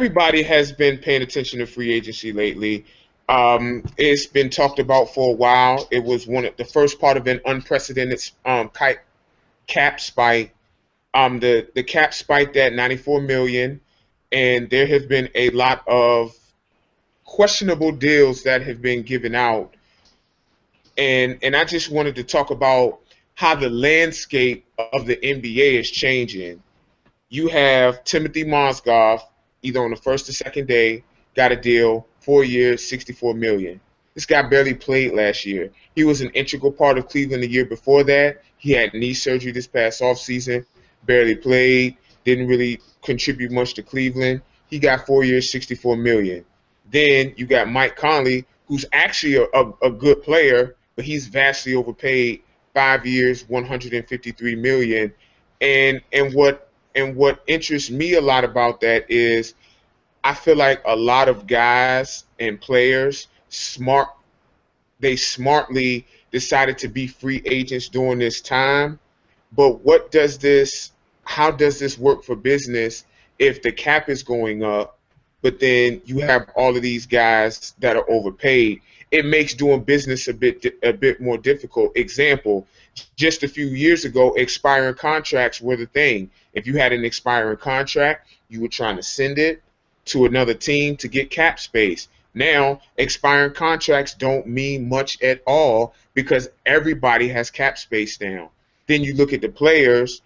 everybody has been paying attention to free agency lately. It's been talked about for a while. It was one of the first part of an unprecedented cap spike. The cap spiked at 94 million, and there have been a lot of questionable deals that have been given out. And I just wanted to talk about how the landscape of the NBA is changing. You have Timothy Mozgov, either on the first or second day, got a deal, 4 years, 64 million. This guy barely played last year. He was an integral part of Cleveland the year before that. He had knee surgery this past offseason, barely played, didn't really contribute much to Cleveland. He got 4 years, 64 million. Then you got Mike Conley, who's actually a good player, but he's vastly overpaid, 5 years, 153 million. And what interests me a lot about that is I feel like a lot of guys and players they smartly decided to be free agents during this time. But how does this work for business if the cap is going up, but then you have all of these guys that are overpaid? It makes doing business a bit more difficult. Example, just a few years ago, expiring contracts were the thing. If you had an expiring contract, you were trying to send it to another team to get cap space. Now, expiring contracts don't mean much at all because everybody has cap space now. Then you look at the players.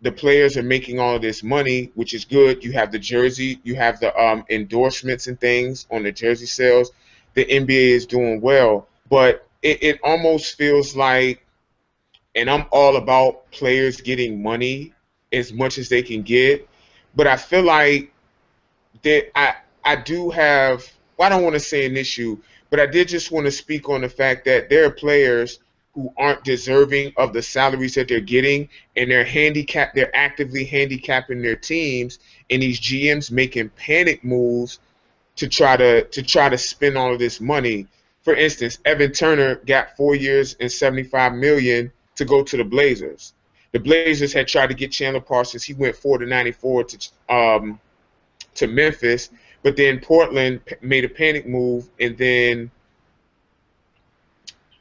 The players are making all of this money, which is good. You have the jersey, you have the endorsements and things on the jersey sales. The NBA is doing well, but it almost feels like, and I'm all about players getting money as much as they can get, but I feel like that I do have, well, I don't want to say an issue, but I did just want to speak on the fact that there are players who aren't deserving of the salaries that they're getting, and they're actively handicapping their teams, and these GMs making panic moves to try to spend all of this money. For instance, Evan Turner got 4 years and 75 million to go to the Blazers. The Blazers had tried to get Chandler Parsons. He went 4 to 94 to Memphis, but then Portland made a panic move, and then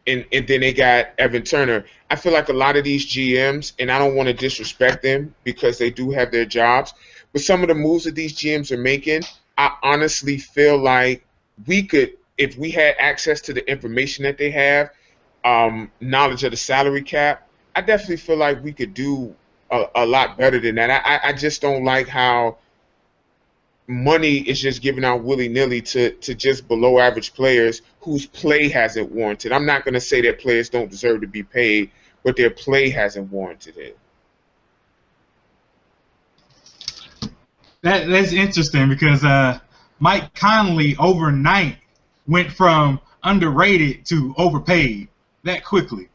they got Evan Turner. I feel like a lot of these GMs, and I don't want to disrespect them because they do have their jobs, but some of the moves that these GMs are making, I honestly feel like we could, if we had access to the information that they have, knowledge of the salary cap, I definitely feel like we could do a lot better than that. I just don't like how money is just given out willy-nilly to just below-average players whose play hasn't warranted. I'm not going to say that players don't deserve to be paid, but their play hasn't warranted it. That's interesting because Mike Conley overnight went from underrated to overpaid that quickly.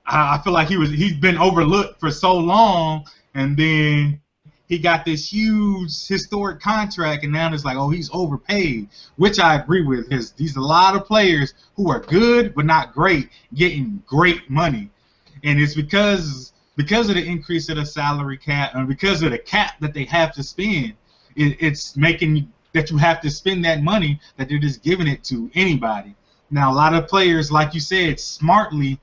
I feel like he's been overlooked for so long, and then he got this huge historic contract, and now it's like, oh, he's overpaid, which I agree with. Because these a lot of players who are good but not great getting great money, and it's because of the increase of the salary cap and because of the cap that they have to spend. It's making that you have to spend that money that they're just giving it to anybody. Now, a lot of players, like you said, smartly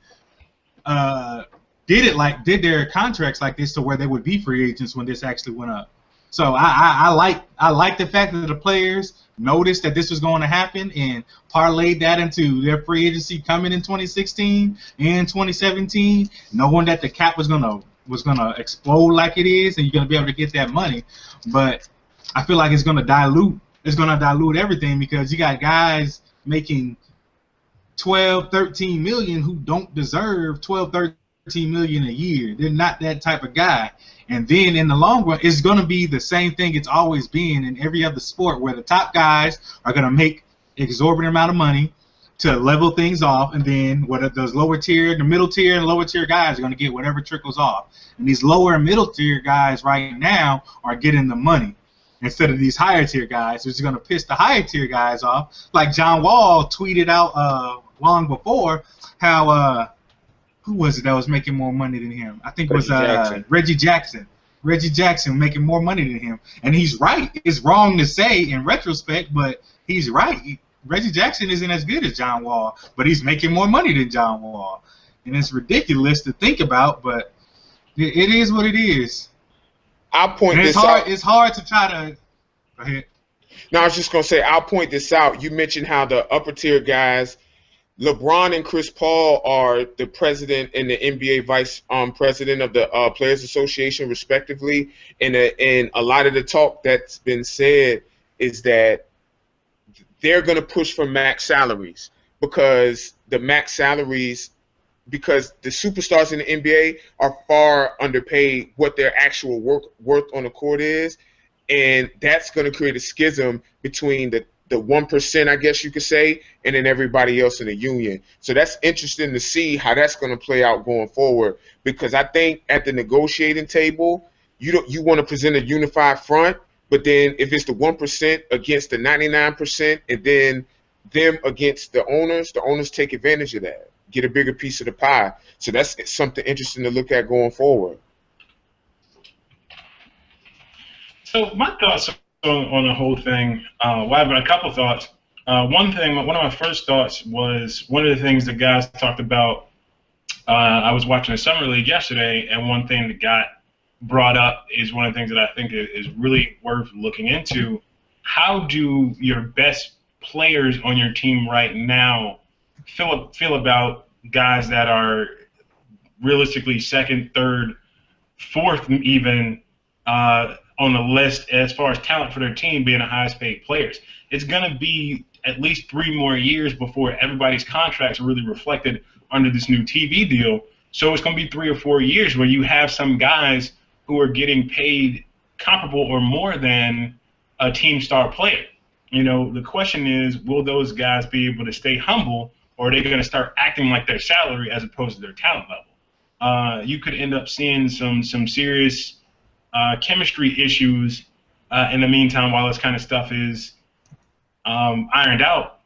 did their contracts like this to where they would be free agents when this actually went up. So I like the fact that the players noticed that this was going to happen and parlayed that into their free agency coming in 2016 and 2017, knowing that the cap was gonna explode like it is, and you're gonna be able to get that money. But I feel like it's gonna dilute everything because you got guys making 12, 13 million who don't deserve 12, 13 million a year. They're not that type of guy. And then in the long run, it's going to be the same thing it's always been in every other sport, where the top guys are going to make exorbitant amount of money to level things off, and then what those lower tier, the middle tier and lower tier guys are going to get whatever trickles off. And these lower and middle tier guys right now are getting the money instead of these higher tier guys, which is going to piss the higher tier guys off. Like John Wall tweeted out long before how who was it that was making more money than him? I think it was Reggie Jackson. Reggie Jackson making more money than him. And he's right. It's wrong to say in retrospect, but he's right. Reggie Jackson isn't as good as John Wall, but he's making more money than John Wall. And it's ridiculous to think about, but it is what it is. I'll point And this out. it's hard to try to. Go ahead. No, I was just going to say, I'll point this out. You mentioned how the upper tier guys, LeBron and Chris Paul, are the president and the NBA vice president of the Players Association, respectively. And a lot of the talk that's been said is that they're going to push for max salaries because the superstars in the NBA are far underpaid what their actual worth on the court is. And that's going to create a schism between the 1%, I guess you could say, and then everybody else in the union. So that's interesting to see how that's going to play out going forward, because I think at the negotiating table, you want to present a unified front, but then if it's the 1% against the 99% and then them against the owners take advantage of that, get a bigger piece of the pie. So that's something interesting to look at going forward. So my thoughts on the whole thing, well, I have a couple thoughts. One of my first thoughts was one of the things the guys talked about. I was watching the Summer League yesterday, and one thing that got brought up is one of the things that I think is really worth looking into. How do your best players on your team right now feel about guys that are realistically second, third, fourth even on the list as far as talent for their team being the highest paid players? It's going to be at least 3 more years before everybody's contracts are really reflected under this new TV deal. So it's going to be 3 or 4 years where you have some guys who are getting paid comparable or more than a team star player. You know, the question is, will those guys be able to stay humble, or are they going to start acting like their salary as opposed to their talent level? You could end up seeing some serious chemistry issues in the meantime while this kind of stuff is ironed out.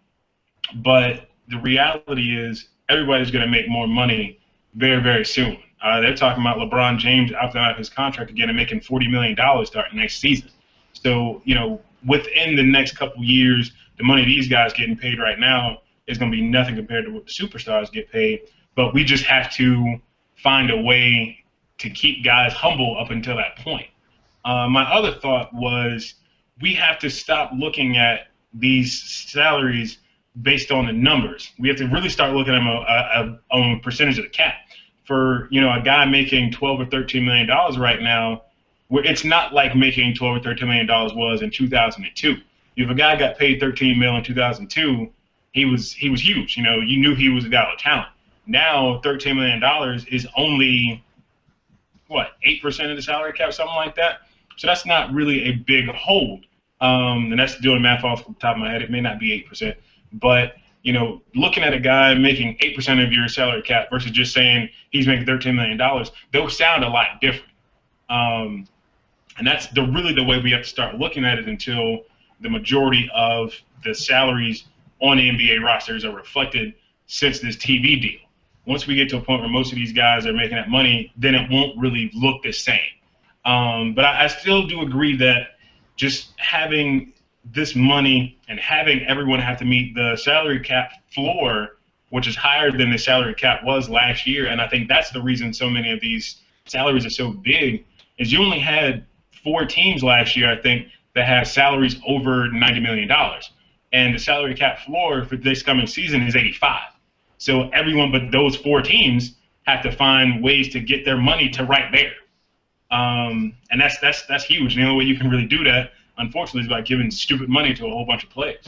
But the reality is everybody's going to make more money very, very soon. They're talking about LeBron James opting out of his contract again and making $40 million starting next season. So, you know, within the next couple years, the money these guys getting paid right now is going to be nothing compared to what the superstars get paid. But we just have to find a way to keep guys humble up until that point. My other thought was we have to stop looking at these salaries based on the numbers. We have to really start looking at them on percentage of the cap. For, you know, a guy making $12 or $13 million right now, where it's not like making $12 or $13 million was in 2002. If a guy got paid $13 million in 2002, he was huge. You know, you knew he was a guy with talent. Now $13 million is only, what, 8% of the salary cap, something like that. So that's not really a big hold. And that's doing math off the top of my head. It may not be 8%, but you know, looking at a guy making 8% of your salary cap versus just saying he's making $13 million, those sound a lot different. And that's really the way we have to start looking at it until the majority of the salaries on the NBA rosters are reflected since this TV deal. Once we get to a point where most of these guys are making that money, then it won't really look the same. But I still do agree that just having this money and having everyone have to meet the salary cap floor, which is higher than the salary cap was last year, and I think that's the reason so many of these salaries are so big, is you only had 4 teams last year, I think, that had salaries over $90 million. And the salary cap floor for this coming season is 85. So everyone but those 4 teams have to find ways to get their money to right there. And that's huge. The only way you can really do that, unfortunately, is by giving stupid money to a whole bunch of players.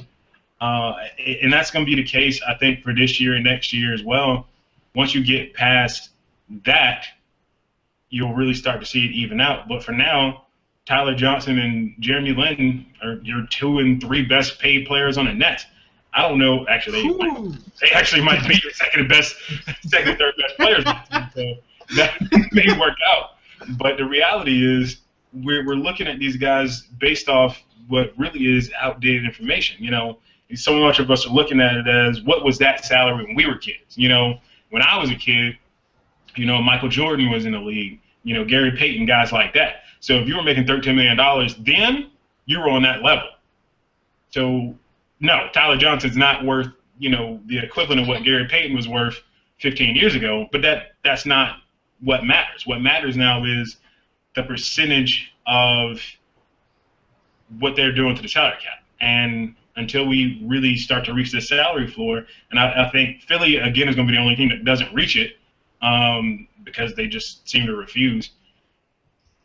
And that's going to be the case, I think, for this year and next year as well. Once you get past that, you'll really start to see it even out. But for now, Tyler Johnson and Jeremy Lin are your 2 and 3 best paid players on the Nets. I don't know. Actually, they actually might be your second, third best players on the team. So that may work out. But the reality is, we're looking at these guys based off what really is outdated information. You know, so much of us are looking at it as, what was that salary when we were kids? You know, when I was a kid, you know, Michael Jordan was in the league, you know, Gary Payton, guys like that. So if you were making $13 million then, you were on that level. So no, Tyler Johnson's not worth, the equivalent of what Gary Payton was worth 15 years ago, but that's not what matters. What matters now is the percentage of what they're doing to the salary cap. And until we really start to reach the salary floor, and I think Philly, again, is going to be the only team that doesn't reach it because they just seem to refuse,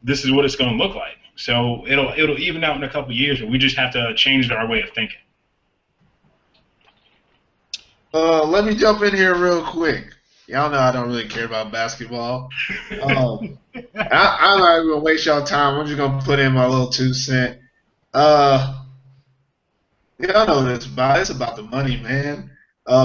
this is what it's going to look like. So it'll even out in a couple of years, but we just have to change our way of thinking. Let me jump in here real quick. Y'all know I don't really care about basketball. I'm not even going to waste y'all time. I'm just going to put in my little 2 cents. Y'all know what it's about. It's about the money, man.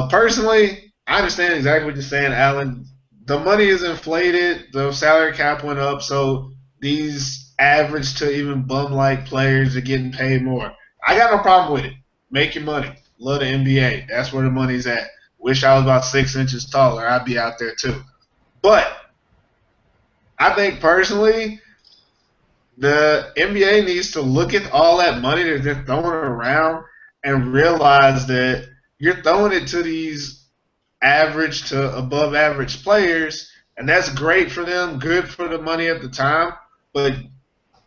Personally, I understand exactly what you're saying, Alan. The money is inflated. The salary cap went up, so these average to even bum-like players are getting paid more. I got no problem with it. Make your money. Love the NBA. That's where the money's at. Wish I was about 6 inches taller. I'd be out there too. But I think personally, the NBA needs to look at all that money that they're throwing around and realize that you're throwing it to these average to above average players, and that's great for them, good for the money at the time. But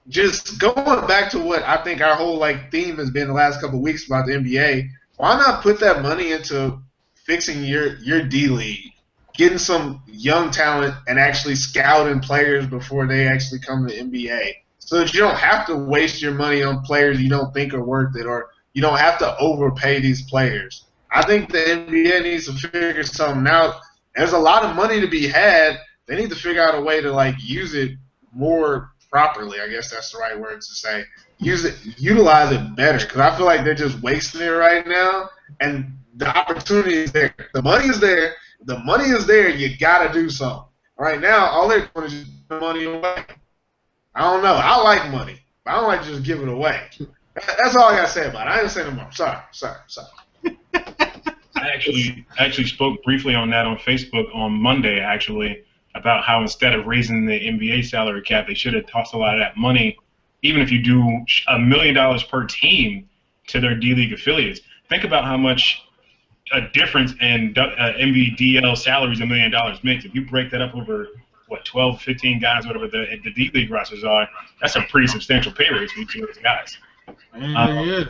just going back to what I think our whole theme has been the last couple of weeks about the NBA, why not put that money into fixing your D-League, getting some young talent and actually scouting players before they actually come to the NBA, so that you don't have to waste your money on players you don't think are worth it, or you don't have to overpay these players. I think the NBA needs to figure something out. There's a lot of money to be had. They need to figure out a way to use it more properly. I guess that's the right word to say. Utilize it better, because I feel like they're just wasting it right now. And the opportunity is there. The money is there. The money is there. You got to do something. Right now, all they're doing is just give money away. I don't know. I like money, but I don't like to just give it away. That's all I got to say about it. I ain't saying no more. Sorry. I actually spoke briefly on that on Facebook on Monday, actually, about how instead of raising the NBA salary cap, they should have tossed a lot of that money, even if you do $1 million per team, to their D-League affiliates. Think about how much a difference in NBDL salaries $1 million makes. If you break that up over, 12, 15 guys, whatever the D-League rosters are, that's a pretty substantial pay raise for each of those guys. Yeah.